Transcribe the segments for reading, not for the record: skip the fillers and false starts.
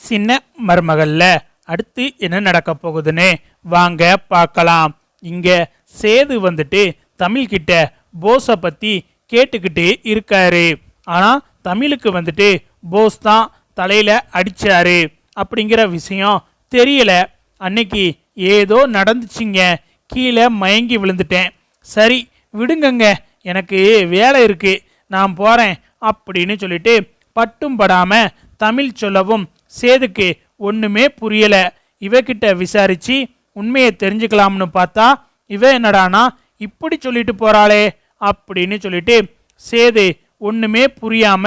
சின்ன மருமகள்ல அடுத்து என்ன நடக்க போகுதுன்னு வாங்க பார்க்கலாம். இங்க சேது வந்துட்டு தமிழ்கிட்ட போஸை பத்தி கேட்டுக்கிட்டு இருக்காரு. ஆனா தமிழுக்கு வந்துட்டு போஸ் தான் தலையில அடிச்சாரு அப்படிங்கிற விஷயம் தெரியல. அன்னைக்கு ஏதோ நடந்துச்சுங்க, கீழே மயங்கி விழுந்துட்டேன். சரி விடுங்கங்க, எனக்கு வேலை இருக்கு, நான் போறேன் அப்படின்னு சொல்லிட்டு பட்டும் படாம தமிழ் சொல்லவும் சேதுக்கு ஒண்ணுமே புரியல. இவகிட்ட விசாரிச்சு உண்மையை தெரிஞ்சுக்கலாம்னு பார்த்தா இவ என்னடானா இப்படி சொல்லிட்டு போறாளே அப்படின்னு சொல்லிட்டு சேது ஒண்ணுமே புரியாம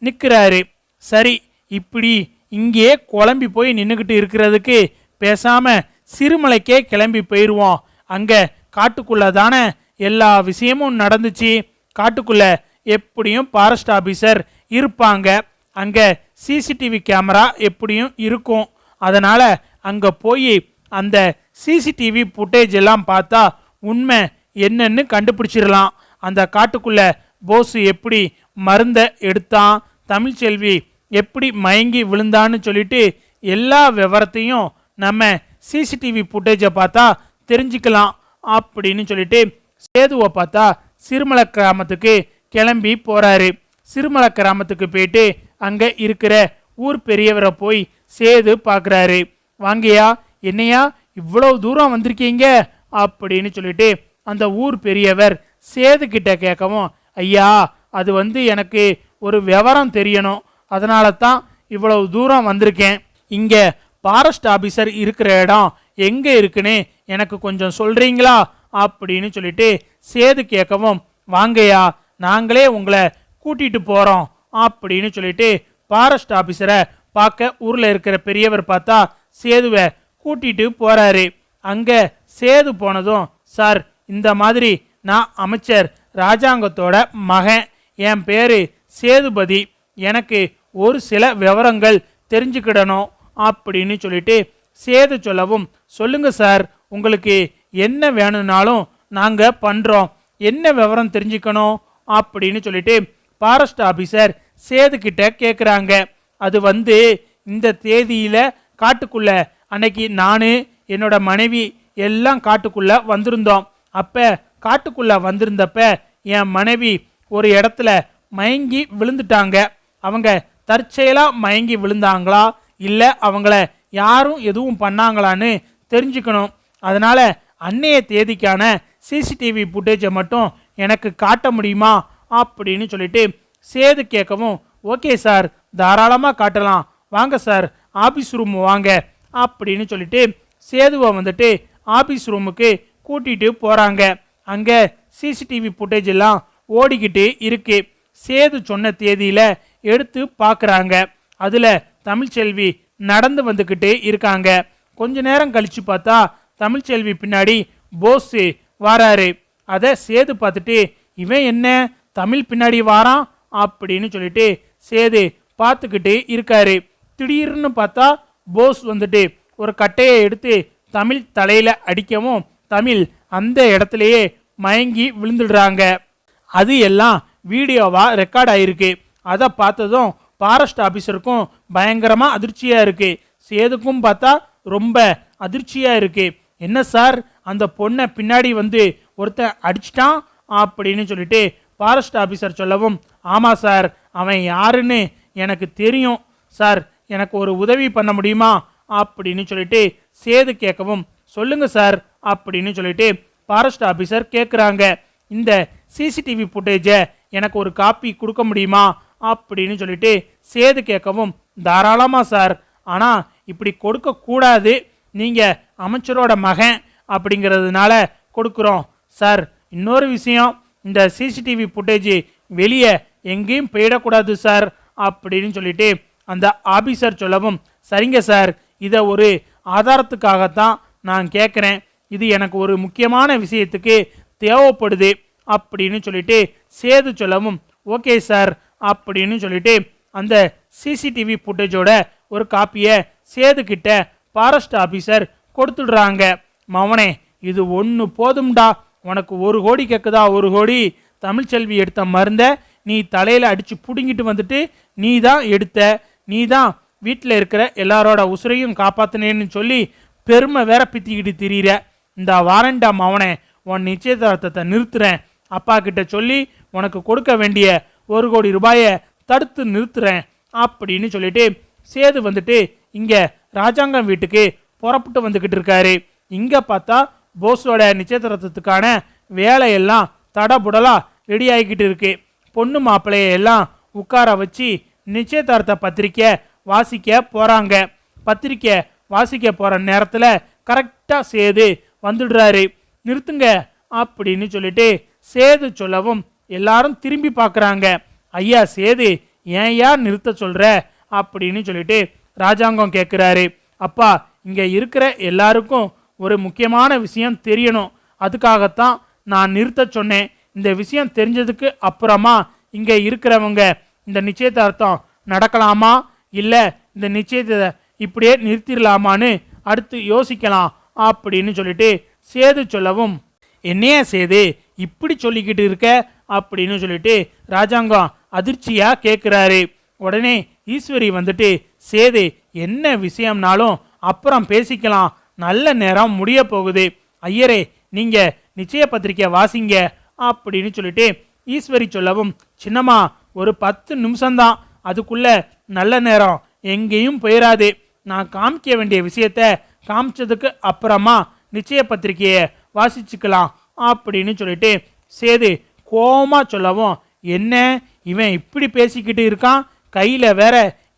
நிக்கிறாரு. சரி இப்படி இங்கே குழம்பி போய் நின்றுக்கிட்டு இருக்கிறதுக்கு பேசாம சிறுமலைக்கே கிளம்பி போயிடுவோம். அங்க காட்டுக்குள்ள தானே எல்லா விஷயமும் நடந்துச்சு. காட்டுக்குள்ள எப்படியும் ஃபாரஸ்ட் ஆபீசர் இருப்பாங்க, அங்க சிசிடிவி கேமரா எப்படியும் இருக்கும். அதனால அங்க போய் அந்த சிசிடிவி ஃபுட்டேஜ் எல்லாம் பார்த்தா உண்மை என்னன்னு கண்டுபிடிச்சிடலாம். அந்த காட்டுக்குள்ள போஸ் எப்படி மருந்தை எடுத்தான், தமிழ்ச்செல்வி எப்படி மயங்கி விழுந்தான்னு சொல்லிட்டு எல்லா விவரத்தையும் நம்ம சிசிடிவி ஃபுட்டேஜை பார்த்தா தெரிஞ்சுக்கலாம் அப்படின்னு சொல்லிட்டு சேதுவை பார்த்தா சிறுமலை கிராமத்துக்கு கிளம்பி போறாரு. சிறுமலை கிராமத்துக்கு போயிட்டு அங்க இருக்கிற ஊர் பெரியவரை போய் சேது பார்க்குறாரு. வாங்கயா, என்னையா இவ்வளவு தூரம் வந்திருக்கீங்க அப்படின்னு சொல்லிட்டு அந்த ஊர் பெரியவர் சேது கிட்ட கேட்கவும், ஐயா அது எனக்கு ஒரு விவரம் தெரியணும், அதனால தான் இவ்வளவு தூரம் வந்திருக்கேன். இங்க ஃபாரஸ்ட் ஆபீசர் இருக்கிற இடம் எங்க இருக்குன்னு எனக்கு கொஞ்சம் சொல்றீங்களா அப்படின்னு சொல்லிட்டு சேது கேட்கவும், வாங்கய்யா நாங்களே உங்களை கூட்டிட்டு போறோம் அப்படின்னு சொல்லிட்டு ஃபாரஸ்ட் ஆபீசரை பார்க்க ஊர்ல இருக்கிற பெரியவர் பார்த்தா சேதுவை கூட்டிட்டு போறாரு. அங்க சேது போனதும், சார் இந்த மாதிரி நான் அமைச்சர் ராஜாங்கத்தோட மகன், என் பேரு சேதுபதி, எனக்கு ஒரு சில விவரங்கள் தெரிஞ்சுக்கிடணும் அப்படின்னு சொல்லிட்டு சேது சொல்லவும், சொல்லுங்க சார் உங்களுக்கு என்ன வேணும்னாலும் நாங்க பண்றோம், என்ன விவரம் தெரிஞ்சுக்கணும் அப்படின்னு சொல்லிட்டு ஃபாரஸ்ட் ஆபீசர் சேது கிட்ட கேட்குறாங்க. அது இந்த தேதியில காட்டுக்குள்ள அன்னைக்கு நானு என்னோட மனைவி எல்லாம் காட்டுக்குள்ள வந்திருந்தோம். அப்ப காட்டுக்குள்ள வந்திருந்தப்ப என் மனைவி ஒரு இடத்துல மயங்கி விழுந்துட்டாங்க. அவங்க தற்செயலா மயங்கி விழுந்தாங்களா இல்ல அவங்கள யாரும் எதுவும் பண்ணாங்களான்னு தெரிஞ்சுக்கணும். அதனால அன்னைய தேதிக்கான சிசிடிவி ஃபுட்டேஜை மட்டும் எனக்கு காட்ட முடியுமா அப்படின்னு சொல்லிட்டு சேது கேட்கவும், ஓகே சார் தாராளமாக காட்டலாம், வாங்க சார் ஆபீஸ் ரூம் வாங்க அப்படின்னு சொல்லிட்டு சேதுவை ஆபீஸ் ரூமுக்கு கூட்டிட்டு போறாங்க. அங்க சிசிடிவி ஃபுட்டேஜ் எல்லாம் ஓடிக்கிட்டு இருக்கு. சேது சொன்ன தேதியில எடுத்து பார்க்குறாங்க. அதுல தமிழ்ச்செல்வி நடந்து வந்துக்கிட்டு இருக்காங்க. கொஞ்ச நேரம் கழிச்சு பார்த்தா தமிழ்ச்செல்வி பின்னாடி போஸ் வாராரு. அதை சேது பார்த்துட்டு, இவன் என்ன தமிழ் பின்னாடி வாரான் அப்படின்னு சொல்லிட்டு சேது பார்த்துக்கிட்டு இருக்காரு. திடீர்னு பார்த்தா போஸ் ஒரு கட்டையை எடுத்து தமிழ் தலையில அடிக்கவும் தமிழ் அந்த இடத்துலயே மயங்கி விழுந்துடுறாங்க. அது எல்லாம் வீடியோவா ரெக்கார்ட் ஆயிருக்கு. அதை பார்த்ததும் ஃபாரஸ்ட் ஆபீசருக்கும் பயங்கரமா அதிர்ச்சியா இருக்கு. சேதுக்கும் பார்த்தா ரொம்ப அதிர்ச்சியா இருக்கு. என்ன சார் அந்த பொண்ணை பின்னாடி ஒருத்தன் அடிச்சிட்டான் அப்படின்னு சொல்லிட்டு ஃபாரஸ்ட் ஆபீசர் சொல்லவும், ஆமா சார் அவன் யாருன்னு எனக்கு தெரியும் சார், எனக்கு ஒரு உதவி பண்ண முடியுமா அப்படின்னு சொல்லிட்டு சேது கேட்கவும், சொல்லுங்க சார் அப்படின்னு சொல்லிட்டு ஃபாரஸ்ட் ஆபீசர் கேட்குறாங்க. இந்த சிசிடிவி ஃபுட்டேஜை எனக்கு ஒரு காப்பி கொடுக்க முடியுமா அப்படின்னு சொல்லிட்டு சேது கேட்கவும், தாராளமா சார், ஆனா இப்படி கொடுக்க கூடாது, நீங்க அமைச்சரோட மகன் அப்படிங்கிறதுனால கொடுக்குறோம் சார். இன்னொரு விஷயம், இந்த சிசிடிவி ஃபுட்டேஜ் வெளியே எங்கேயும் போயிடக்கூடாது சார் அப்படின்னு சொல்லிட்டு அந்த ஆபீசர் சொல்லவும், சரிங்க சார் இதை ஒரு ஆதாரத்துக்காகத்தான் நான் கேட்குறேன், இது எனக்கு ஒரு முக்கியமான விஷயத்துக்கு தேவைப்படுது அப்படின்னு சொல்லிட்டு சேது சொல்லவும், ஓகே சார் அப்படின்னு சொல்லிட்டு அந்த சிசிடிவி ஃபுட்டேஜோட ஒரு காப்பியை சேது கிட்ட ஃபாரஸ்ட் ஆபீசர் கொடுத்துடுறாங்க. மவனே இது ஒன்று போதும்டா, உனக்கு 1 கோடி கேட்குதா, 1 கோடி, தமிழ்ச்செல்வி எடுத்த மருந்தை நீ தலையில் அடித்து பிடுங்கிட்டு நீ தான் எடுத்த, நீ தான் வீட்டில் இருக்கிற எல்லாரோட உசுரையும் காப்பாத்தினேன்னு சொல்லி பெருமை வேற பித்திக்கிட்டு திரியிற. இந்த வாரண்டா மவனே, உன் நிச்சயதார்த்தத்தை நிறுத்துறேன், அப்பா கிட்ட சொல்லி உனக்கு கொடுக்க வேண்டிய 1 கோடி ரூபாயை தடுத்து நிறுத்துறேன் அப்படின்னு சொல்லிட்டு சேது வந்துட்டு இங்க ராஜாங்கம் வீட்டுக்கு புறப்பட்டு வந்துகிட்டு இருக்காரு. இங்க பார்த்தா போஸோட நிச்சயதார்த்தத்துக்கான வேலையெல்லாம் தடபுடலா ரெடி ஆகிக்கிட்டு இருக்கு. பொண்ணு மாப்பிள்ளையெல்லாம் உட்கார வச்சு நிச்சயதார்த்த பத்திரிக்கை வாசிக்க போறாங்க. பத்திரிக்கை வாசிக்க போற நேரத்துல கரெக்டா சேது வந்துடுறாரு. நிறுத்துங்க அப்படின்னு சொல்லிட்டு சேது சொல்லவும் எல்லாரும் திரும்பி பார்க்குறாங்க. ஐயா சேது, ஏன்யா நிறுத்த சொல்ற அப்படின்னு சொல்லிட்டு ராஜாங்கம் கேட்குறாரு. அப்பா, இங்க இருக்கிற எல்லாருக்கும் ஒரு முக்கியமான விஷயம் தெரியணும், அதுக்காகத்தான் நான் நிறுத்த சொன்னேன். இந்த விஷயம் தெரிஞ்சதுக்கு அப்புறமா இங்க இருக்கிறவங்க இந்த நிச்சயதார்த்தம் நடக்கலாமா இல்ல இந்த நிச்சயத்தை இப்படியே நிறுத்திடலாமான்னு அடுத்து யோசிக்கலாம் அப்படின்னு சொல்லிட்டு சேது சொல்லவும், என்னையா சேது இப்படி சொல்லிக்கிட்டு இருக்க அப்படின்னு சொல்லிட்டு ராஜாங்கம் அதிர்ச்சியா கேட்குறாரு. உடனே ஈஸ்வரி வந்துட்டு, சேது என்ன விஷயம்னாலும் அப்புறம் பேசிக்கலாம், நல்ல நேரம் முடிய போகுது, ஐயரே நீங்க நிச்சய பத்திரிக்கை வாசிங்க அப்படின்னு சொல்லிட்டு ஈஸ்வரி சொல்லவும், சின்னம்மா ஒரு 10 நிமிஷம்தான், அதுக்குள்ள நல்ல நேரம் எங்கேயும் போயிடாது, நான் காமிக்க வேண்டிய விஷயத்த காமிச்சதுக்கு அப்புறமா நிச்சய பத்திரிக்கையை வாசிச்சுக்கலாம் அப்படின்னு சொல்லிட்டு சேது கோவமா சொல்லவும், என்ன இவன் இப்படி பேசிக்கிட்டு இருக்கான், கையில வேற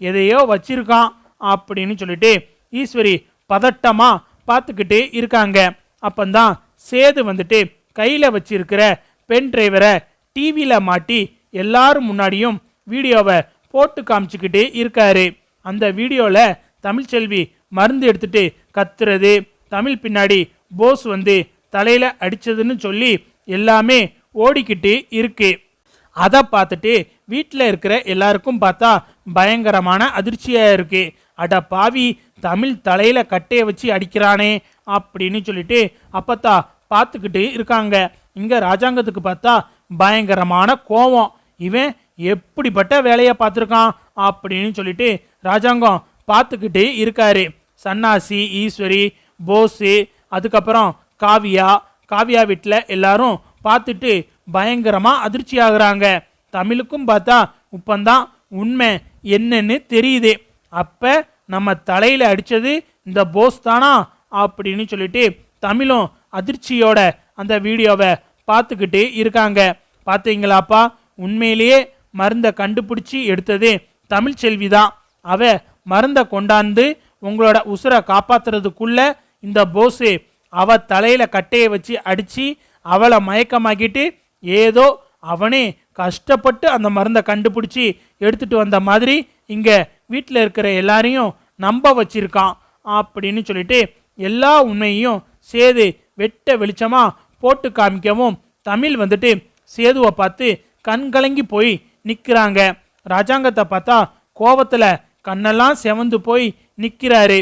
எதையோ வச்சிருக்கான் அப்படின்னு சொல்லிட்டு ஈஸ்வரி பதட்டமா பார்த்துக்கிட்டு இருக்காங்க. அப்பந்தான் சேது வந்துட்டு கையில வச்சிருக்கிற பென் டிரைவரை டிவியில மாட்டி எல்லாரும் முன்னாடியும் வீடியோவை போட்டு காமிச்சுக்கிட்டு இருக்காரு. அந்த வீடியோல தமிழ்ச்செல்வி மருந்து எடுத்துட்டு கத்துறது, தமிழ் பின்னாடி போஸ் வந்து தலையில அடிச்சதுன்னு சொல்லி எல்லாமே ஓடிக்கிட்டு இருக்கு. அதை பார்த்துட்டு வீட்டில் இருக்கிற எல்லாருக்கும் பார்த்தா பயங்கரமான அதிர்ச்சியா இருக்கு. அட பாவி, தமிழ் தலையில கட்டையை வச்சு அடிக்கிறானே அப்படின்னு சொல்லிட்டு அப்பத்தா பார்த்துக்கிட்டு இருக்காங்க. இங்க ராஜாங்கத்துக்கு பார்த்தா பயங்கரமான கோவம், இவன் எப்படிப்பட்ட வேலையை பார்த்துருக்கான் அப்படின்னு சொல்லிட்டு ராஜாங்கம் பார்த்துக்கிட்டு இருக்காரு. சன்னாசி, ஈஸ்வரி, போஸு, அதுக்கப்புறம் காவியா வீட்டில் எல்லாரும் பார்த்துட்டு பயங்கரமா அதிர்ச்சி ஆகுறாங்க. தமிழுக்கும் பார்த்தா இப்பந்தான் உண்மை என்னன்னு தெரியுது, அப்ப நம்ம தலையில அடிச்சது இந்த போஸ் தானா அப்படின்னு சொல்லிட்டு தமிழும் அதிர்ச்சியோட அந்த வீடியோவை பார்த்துக்கிட்டு இருக்காங்க. பார்த்தீங்களாப்பா, உண்மையிலேயே மருந்தை கண்டுபிடிச்சி எடுத்தது தமிழ்ச்செல்வி தான். அவ மருந்தை கொண்டாந்து உங்களோட உசுரை காப்பாத்துறதுக்குள்ள இந்த போஸு அவ தலையில கட்டையை வச்சு அடிச்சு அவளை மயக்கமாக்கிட்டு ஏதோ அவனே கஷ்டப்பட்டு அந்த மருந்தை கண்டுபிடிச்சி எடுத்துட்டு வந்த மாதிரி இங்க வீட்டில் இருக்கிற எல்லாரையும் நம்ப வச்சிருக்கான் அப்படின்னு சொல்லிட்டு எல்லா உண்மையையும் சேது வெட்ட வெளிச்சமா போட்டு காமிக்கவும் தமிழ் வந்துட்டு சேதுவை பார்த்து கண்கலங்கி போய் நிற்கிறாங்க. ராஜாங்கத்தை பார்த்தா கோவத்துல கண்ணெல்லாம் செவந்து போய் நிற்கிறாரு.